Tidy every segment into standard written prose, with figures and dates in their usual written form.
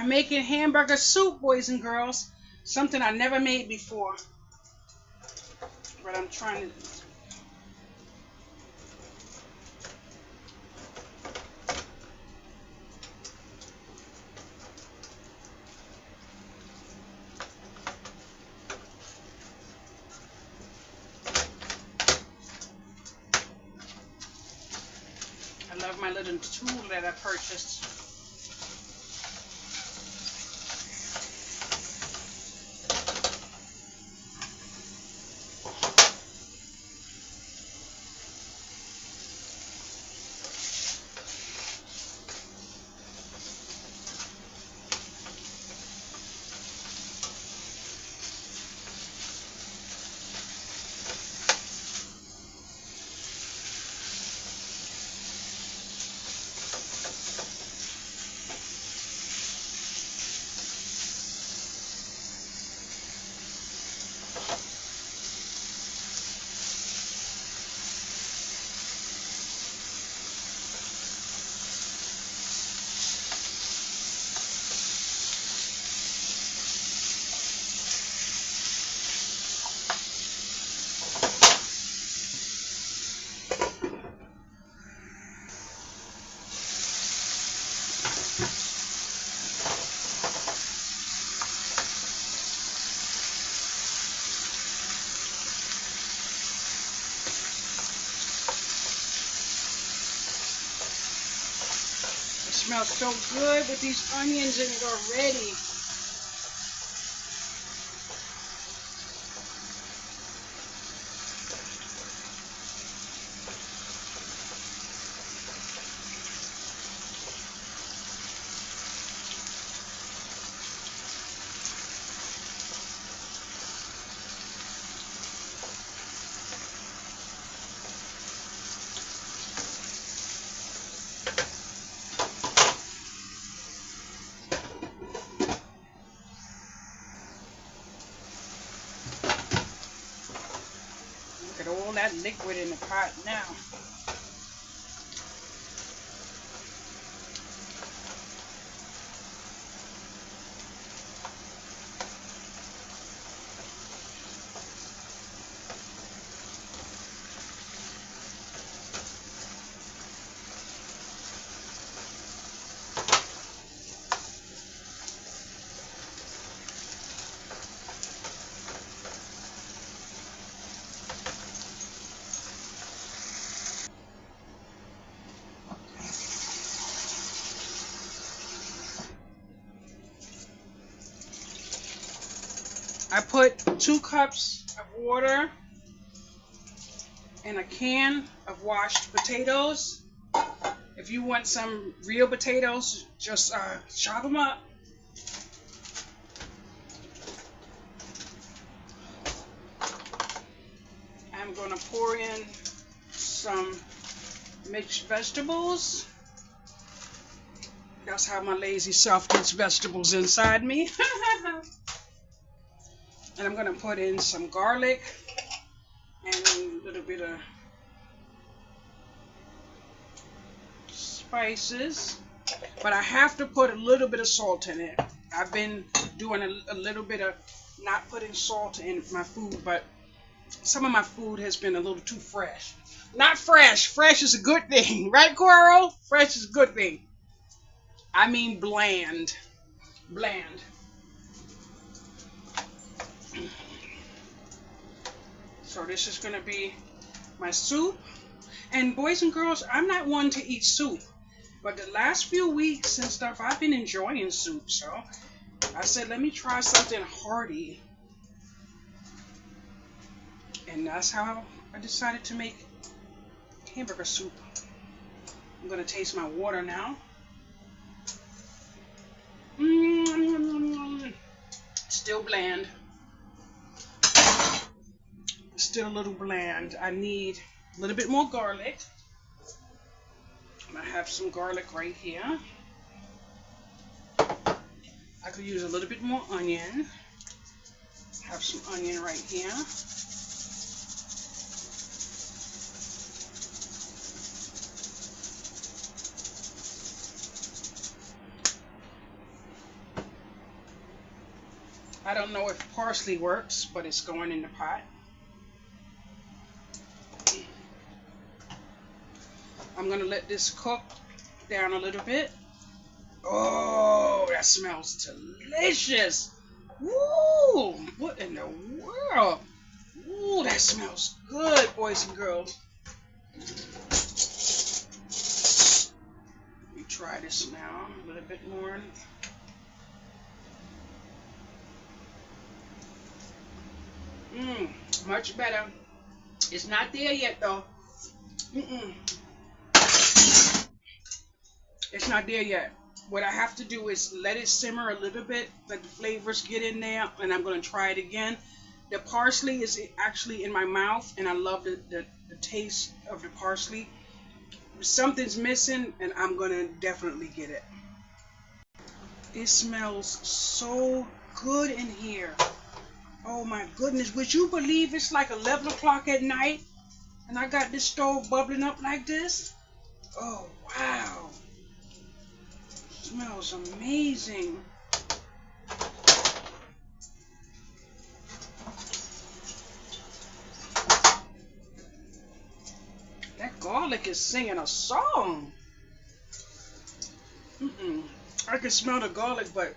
I'm making hamburger soup, boys and girls. Something I never made before. But I'm trying to... I love my little tool that I purchased. It smells so good with these onions in it already. Look at all that liquid in the pot now. I put 2 cups of water in a can of washed potatoes. If you want some real potatoes, just chop them up. I'm going to pour in some mixed vegetables. That's how my lazy self gets vegetables inside me. And I'm going to put in some garlic and a little bit of spices. But I have to put a little bit of salt in it. I've been doing a little bit of not putting salt in my food, but some of my food has been a little too fresh. Not fresh. Fresh is a good thing. Right, Coral? Fresh is a good thing. I mean bland. Bland. So this is going to be my soup. And boys and girls, I'm not one to eat soup. But the last few weeks and stuff, I've been enjoying soup. So I said, let me try something hearty. And that's how I decided to make hamburger soup. I'm going to taste my water now. Still bland. Still a little bland. I need a little bit more garlic. I have some garlic right here. I could use a little bit more onion. Have some onion right here. I don't know if parsley works, but it's going in the pot. I'm going to let this cook down a little bit. Oh, that smells delicious. Woo! What in the world? Ooh, that smells good, boys and girls. Let me try this now a little bit more. Much better. It's not there yet though. It's not there yet. What I have to do is let it simmer a little bit, let the flavors get in there, and I'm going to try it again. The parsley is actually in my mouth, and I love the taste of the parsley. Something's missing, and I'm going to definitely get it. It smells so good in here. Oh my goodness, would you believe it's like 11 o'clock at night, and I got this stove bubbling up like this? Oh, wow. Smells amazing. That garlic is singing a song. I can smell the garlic, but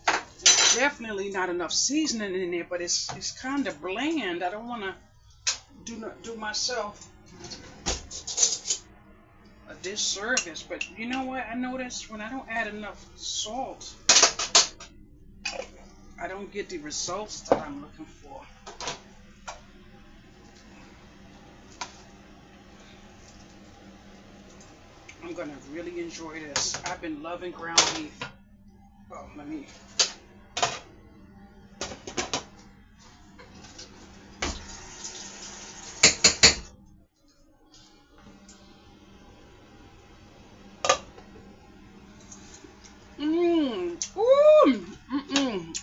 there's definitely not enough seasoning in there. But it's kind of bland. I don't want to do myself a disservice. But you know what? I noticed when I don't add enough salt, I don't get the results that I'm looking for. I'm gonna really enjoy this. I've been loving ground beef. Oh, let me.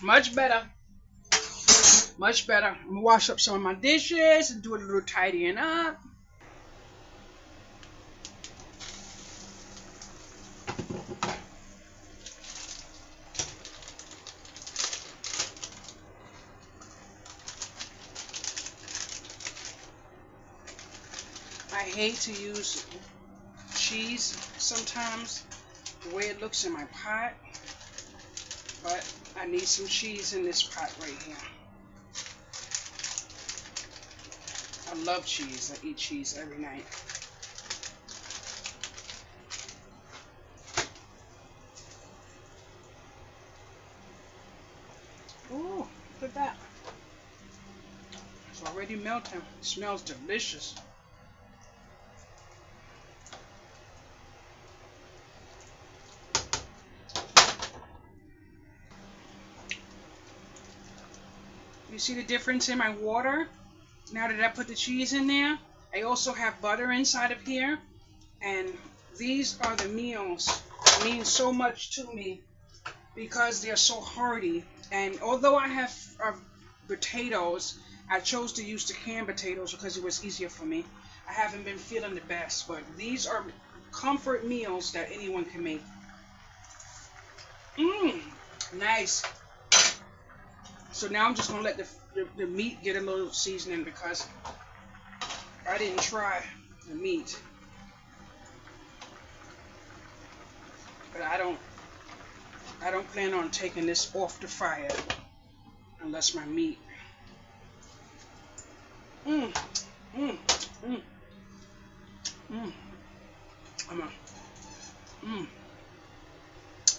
Much better. Much better. I'm gonna wash up some of my dishes and do a little tidying up. I hate to use cheese sometimes, the way it looks in my pot, but I need some cheese in this pot right here. I love cheese. I eat cheese every night. Ooh, look at that. It's already melting. It smells delicious. You see the difference in my water? Now that I put the cheese in there, I also have butter inside of here. And these are the meals that mean so much to me because they're so hearty. And although I have potatoes, I chose to use the canned potatoes because it was easier for me. I haven't been feeling the best, but these are comfort meals that anyone can make. Nice. So now I'm just going to let the meat get a little seasoning because I didn't try the meat. But I don't plan on taking this off the fire unless my meat.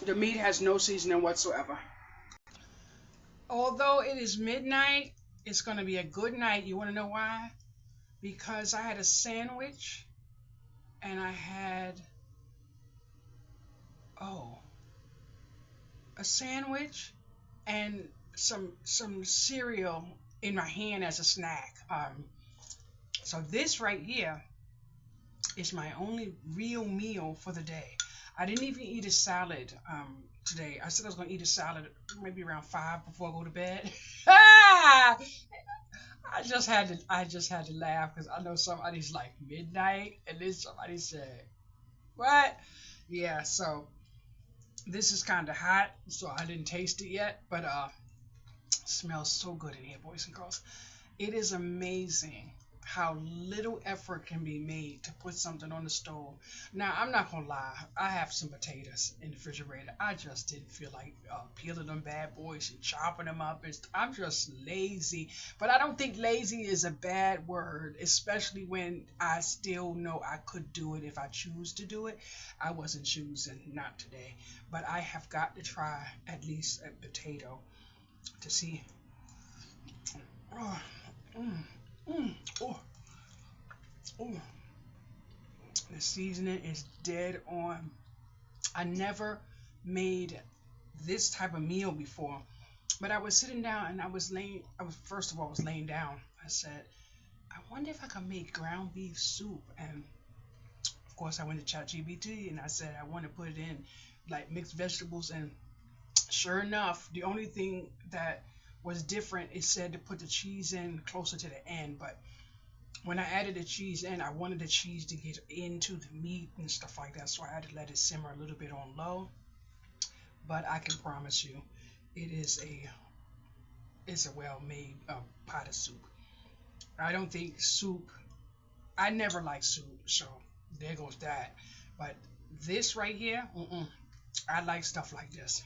The meat has no seasoning whatsoever. Although it is midnight, it's going to be a good night. You want to know why? Because I had a sandwich and I had a sandwich and some cereal in my hand as a snack. So this right here is my only real meal for the day. I didn't even eat a salad today. I said I was going to eat a salad maybe around 5 before I go to bed. I just had to laugh because I know somebody's like midnight, and then somebody said, "What?" Yeah. So this is kind of hot, so I didn't taste it yet, but Smells so good in here, boys and girls. It is amazing how little effort can be made to put something on the stove. Now, I'm not gonna lie, I have some potatoes in the refrigerator. I just didn't feel like peeling them bad boys and chopping them up. I'm just lazy. But I don't think lazy is a bad word, especially when I still know I could do it if I choose to do it. I wasn't choosing not today. But I have got to try at least a potato to see. Oh, mm, oh, oh. The seasoning is dead on. I never made this type of meal before, but I was sitting down and first of all, I was laying down. I said, I wonder if I could make ground beef soup. And of course, I went to ChatGPT and I said, I want to put it in like mixed vegetables. And sure enough, the only thing that was different, it said to put the cheese in closer to the end. But when I added the cheese in, I wanted the cheese to get into the meat and stuff like that, so I had to let it simmer a little bit on low. But I can promise you, it's a well-made pot of soup. I don't think soup. I never liked soup, so there goes that. But this right here, I like stuff like this.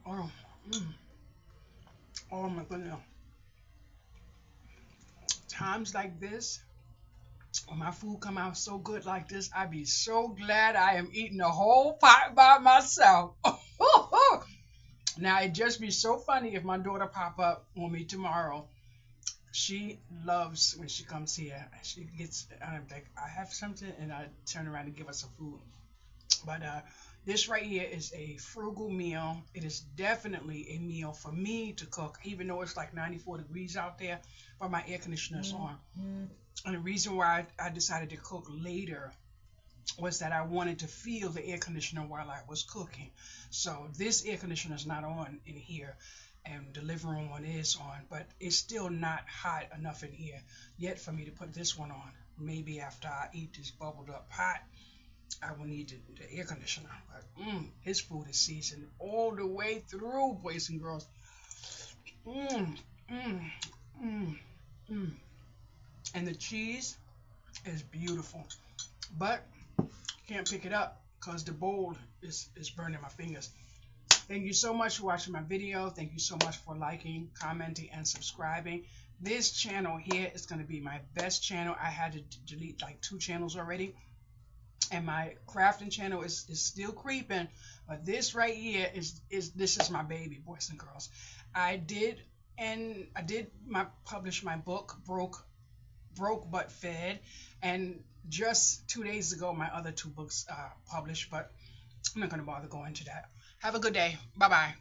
Oh, oh my goodness. Times like this, when my food come out so good like this, I be so glad I am eating a whole pot by myself. Now it just be so funny if my daughter pop up on me tomorrow. She loves when she comes here. She gets, I'm like, I have something, and I turn around and give her some food. But this right here is a frugal meal. It is definitely a meal for me to cook, even though it's like 94 degrees out there, but my air conditioner's on. And the reason why I decided to cook later was that I wanted to feel the air conditioner while I was cooking. So this air conditioner is not on in here, and the living room one is on, but it's still not hot enough in here yet for me to put this one on. Maybe after I eat this bubbled up pot, I will need the air conditioner. But his food is seasoned all the way through, boys and girls. Mmm, mmm, mmm, mmm. And the cheese is beautiful, but can't pick it up because the bowl is burning my fingers. Thank you so much for watching my video. Thank you so much for liking, commenting, and subscribing. This channel here is going to be my best channel. I had to delete like 2 channels already, and my crafting channel is still creeping, but this right here this is my baby, boys and girls. I did publish my book, Broke But Fed, and just 2 days ago my other 2 books published, but I'm not going to bother going into that. Have a good day. Bye bye.